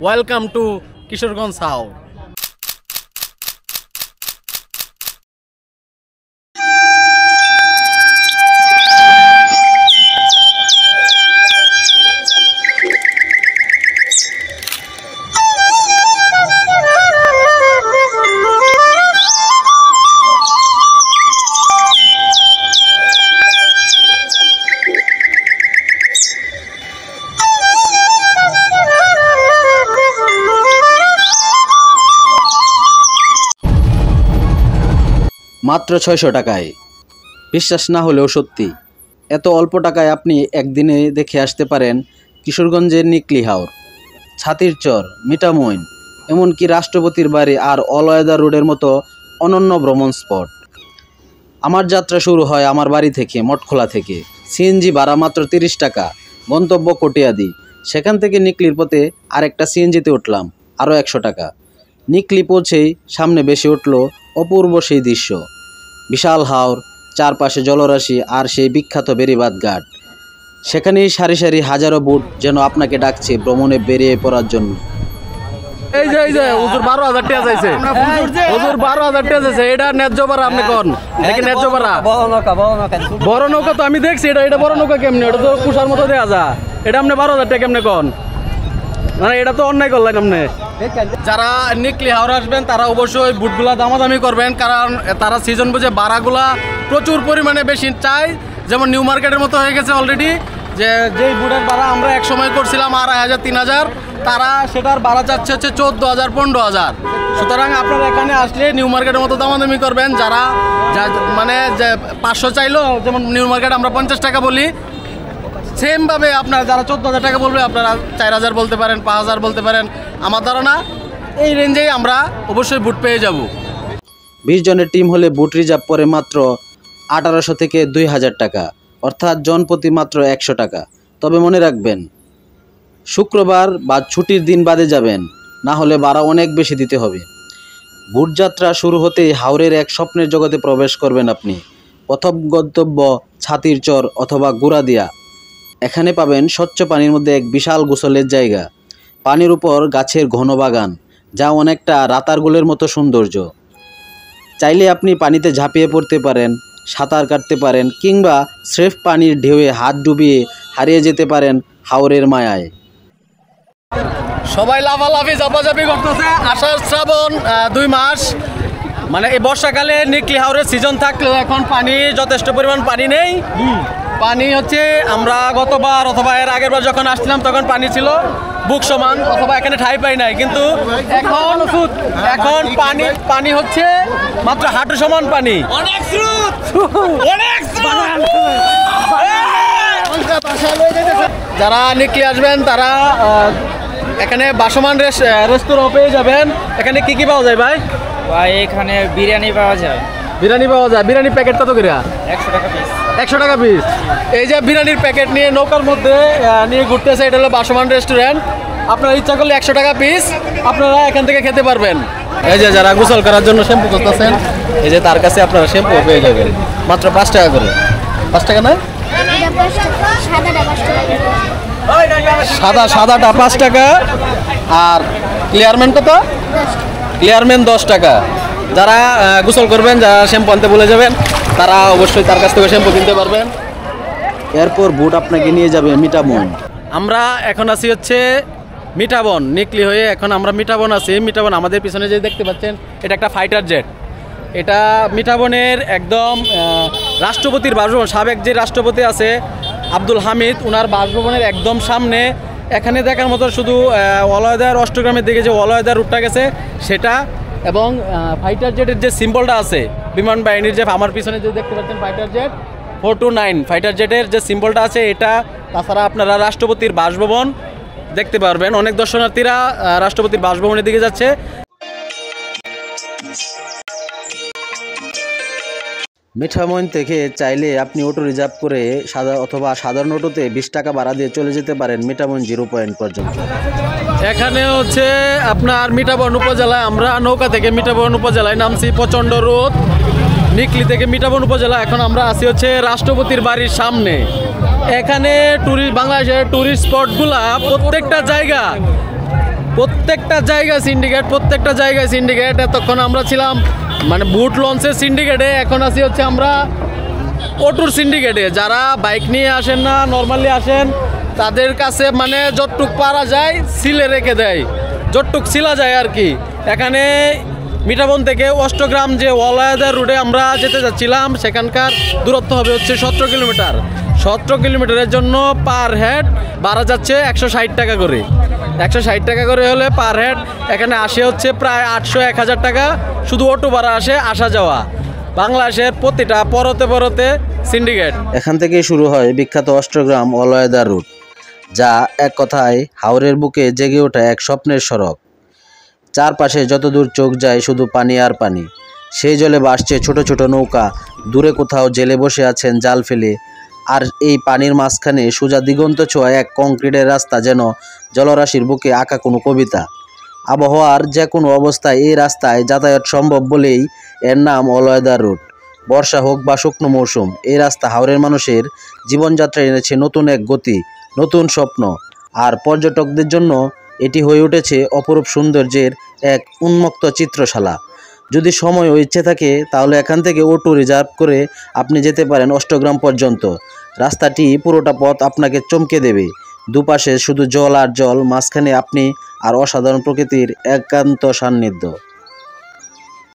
Welcome to Kishorganj Sao. মাত্র ৬০০ টাকায়। বিশ্বাস না হলেও সত্যি, এত অল্প টাকায় আপনি একদিনে দেখে আসতে পারেন কিশোরগঞ্জের নিকলি হাওর, ছাতির চর, মিঠামইন, এমনকি রাষ্ট্রপতির বাড়ি আর অলওয়েদা রোডের মতো অনন্য ভ্রমণ স্পট। আমার যাত্রা শুরু হয় আমার বাড়ি থেকে, মঠখোলা থেকে। সিএনজি ভাড়া মাত্র ৩০ টাকা, গন্তব্য কটিয়াদি। সেখান থেকে নিকলির পথে আরেকটা সিএনজিতে উঠলাম, আরও ১০০ টাকা। নিকলি পৌঁছেই সামনে ভেসে উঠল অপূর্ব সেই দৃশ্য, বিশাল হাওর, চারপাশে জলরাশি আর সেই বিখ্যাত বেড়িবাঁধ ঘাট। সেখানেই সারি সারি হাজারো বুট যেন আপনাকে ডাকছে ভ্রমণে বেরিয়ে পড়ার জন্য। এই যে হুজুর ১২,০০০ টাকা চাইছে, হুজুর ১২,০০০ টাকা চাইছে। এটা ন্যায্য ভাড়া? আপনি কোন দেখি ন্যায্য ভাড়া? বড় নৌকা তো আমি দেখছি, এটা বড় নৌকা কেমনে? এটা তো কুষার মতো দেওয়া যা। এটা আপনি ১২,০০০ টাকা কেমনে কোন? মানে এটা তো অন্যায় করলেন আপনি। যারা নিকলি হাওর আসবেন তারা অবশ্যই বুটগুলা দামাদামি করবেন, কারণ তারা সিজন বুঝে ভাড়াগুলা প্রচুর পরিমাণে বেশি চায়। যেমন নিউ মার্কেটের মতো হয়ে গেছে অলরেডি, যেই বুটের ভাড়া আমরা এক সময় করছিলাম ২,৫০০ ৩,০০০, তারা সেটার ভাড়া চাচ্ছে হচ্ছে ১৪,০০০ ১৫,০০০। সুতরাং আপনারা এখানে আসলে নিউ মার্কেটের মতো দামাদামি করবেন। যারা মানে যে ৫০০ চাইলো, যেমন নিউ মার্কেট আমরা ৫০ টাকা বলি, সেমভাবে আপনারা যারা ১৪,০০০ টাকা বলবে আপনারা ৪,০০০ বলতে পারেন, ৫,০০০ বলতে পারেন। আমার ধারণা এই রেঞ্জেই আমরা অবশ্যই বুট পেয়ে যাব। ২০ জনের টিম হলে বুট রিজার্ভ পরে মাত্র ১৮০০ থেকে ২,০০০ টাকা, অর্থাৎ জনপ্রতি মাত্র ১০০ টাকা। তবে মনে রাখবেন, শুক্রবার বা ছুটির দিন বাদে যাবেন, না হলে ভাড়া অনেক বেশি দিতে হবে। বুট যাত্রা শুরু হতেই হাওরের এক স্বপ্নের জগতে প্রবেশ করবেন আপনি। প্রথম গন্তব্য ছাতির চর অথবা গুড়াদিয়া। এখানে পাবেন স্বচ্ছ পানির মধ্যে এক বিশাল গোসলের জায়গা, পানির উপর গাছের ঘন বাগান, যা অনেকটা রাতারগুলের মতো সৌন্দর্য। চাইলে আপনি পানিতে ঝাঁপিয়ে পড়তে পারেন, সাঁতার কাটতে পারেন, কিংবা স্রেফ পানির ঢেউয়ে হাত ডুবিয়ে হারিয়ে যেতে পারেন হাওরের মায়ায়। সবাই লাফালাফি ঝাপাঝাপি করতেছে। আষাঢ় শ্রাবণ ২ মাস, মানে এই বর্ষাকালে নিকলি হাওরের সিজন থাকলেও এখন পানি যথেষ্ট পরিমাণ পানি নেই। পানি হচ্ছে আমরা গতবার অথবা এর আগের বার যখন আসছিলাম তখন পানি ছিল বুক সমান, অথবা এখানে ঠাই পাই নাই, কিন্তু এখন পানি হচ্ছে মাত্র হাঁটু সমান পানি। যারা নিকলি আসবেন তারা এখানে বাসমান রেস্তোরাঁ পেয়ে যাবেন। এখানে কি পাওয়া যায় ভাই? এখানে বিরিয়ানি পাওয়া যায়। বিরিয়ানির প্যাকেট কত করে? ১০০ টাকা পিস। ১০০ টাকা পিস। এই যে বিরিয়ানির প্যাকেট নিয়ে নৌকার মধ্যে নিয়ে ঘুরতেছে, এটা হলো বাসমান রেস্টুরেন্ট। আপনারা ইচ্ছা করলে ১০০ টাকা পিস আপনারা এখান থেকে খেতে পারবেন। এই যে যারা গোসল করার জন্য শ্যাম্পু করতেছেন, এই যে তার কাছে আপনারা শ্যাম্পু পেয়ে যাবেন মাত্র ৫ টাকা করে। ৫ টাকা না? সাদাটা ৫ টাকা, আর ক্লিয়ারম্যান কত? ক্লিয়ারম্যান ১০ টাকা। যারা গোসল করবেন, যারা শ্যাম্পু আনতে ভুলে যাবেন, তারা অবশ্যই তার কাছ থেকে শ্যাম্পু কিনতে পারবেন। এরপর বুট আপনাকে নিয়ে যাবে মিঠামইন। আমরা এখন আছি হচ্ছে মিঠাবন, নিকলি হয়ে এখন আমরা মিঠাবন আছি। মিঠাবন আমাদের পিছনে যে দেখতে পাচ্ছেন, এটা একটা ফাইটার জেট। এটা মিঠাবনের একদম রাষ্ট্রপতির বাসভবন, সাবেক যে রাষ্ট্রপতি আছে আব্দুল হামিদ, ওনার বাসভবনের একদম সামনে। এখানে দেখার মতো শুধু অলওয়েদার অষ্টগ্রামের দিকে যে অলওয়েদার রুটটা গেছে সেটা, এবং ফাইটার জেটের যে সিম্বলটা আছে বিমান বাহিনীর, যে আমার পিছনে যে দেখতে পাচ্ছেন ফাইটার জেট 429 ফাইটার জেটের যে সিম্বলটা আছে এটা। তাছাড়া আপনারা রাষ্ট্রপতির বাসভবন দেখতে পারবেন। অনেক দর্শনার্থীরা রাষ্ট্রপতির বাসভবনের দিকে যাচ্ছে। মিঠামইন থেকে চাইলে আপনি অটো রিজার্ভ করে সাধারণ অটোতে ২০ টাকা ভাড়া দিয়ে চলে যেতে পারেন মিঠামইন 0 পয়েন্ট পর্যন্ত। এখানে হচ্ছে আপনার মিঠাবন উপজেলায়, আমরা নৌকা থেকে মিঠাবন উপজেলায় নামছি। প্রচণ্ড রোদ। নিকলি থেকে মিঠাবন উপজেলা। এখন আমরা আছি হচ্ছে রাষ্ট্রপতির বাড়ির সামনে। এখানে বাংলাদেশের ট্যুরিস্ট স্পটগুলা প্রত্যেকটা জায়গা প্রত্যেকটা জায়গায় সিন্ডিকেট। এতক্ষণ আমরা ছিলাম মানে বুট লঞ্চের সিন্ডিকেটে, এখন আছি হচ্ছে আমরা অটোর সিন্ডিকেটে। যারা বাইক নিয়ে আসেন না, নর্মালি আসেন, তাদের কাছে মানে যতটুক পারা যায় সিলে রেখে দেয়, যতটুক সিলা যায় আর কি। এখানে মিঠাবন থেকে অষ্টগ্রাম যে ওয়ালায়াদার রুটে আমরা যেতে যাচ্ছিলাম, সেখানকার দূরত্ব হবে হচ্ছে 17 কিলোমিটার। 17 কিলোমিটারের জন্য পার হেড ভাড়া যাচ্ছে 160 টাকা করে। 160 টাকা করে হলে পার হেড এখানে আসে হচ্ছে প্রায় 800-1000 টাকা, শুধু অটো ভাড়া আসে আসা যাওয়া। বাংলাদেশের প্রতিটা পরতে সিন্ডিকেট। এখান থেকেই শুরু হয় বিখ্যাত অষ্টগ্রাম ওয়ালায়াদার রুট, যা এক কথায় হাওরের বুকে জেগে ওঠা এক স্বপ্নের সড়ক। চারপাশে যতদূর চোখ যায় শুধু পানি আর পানি। সেই জলে ভাসছে ছোট ছোট নৌকা, দূরে কোথাও জেলে বসে আছেন জাল ফেলে। আর এই পানির মাঝখানে সোজা দিগন্ত ছোঁয়া এক কংক্রিটের রাস্তা, যেন জলরাশির বুকে আঁকা কোনো কবিতা। আবহাওয়ার যে কোনো অবস্থায় এই রাস্তায় যাতায়াত সম্ভব বলেই এর নাম ওয়ালায়াদার রুট। বর্ষা হোক বা শুকনো মৌসুম, এই রাস্তা হাওরের মানুষের জীবনযাত্রায় এনেছে নতুন এক গতি, নতুন স্বপ্ন। আর পর্যটকদের জন্য এটি হয়ে উঠেছে অপরূপ সৌন্দর্যের এক উন্মুক্ত চিত্রশালা। যদি সময় ও ইচ্ছে থাকে তাহলে এখান থেকে অটো রিজার্ভ করে আপনি যেতে পারেন অষ্টগ্রাম পর্যন্ত। রাস্তাটি পুরোটা পথ আপনাকে চমকে দেবে। দুপাশে শুধু জল আর জল, মাঝখানে আপনি আর অসাধারণ প্রকৃতির একান্ত সান্নিধ্য।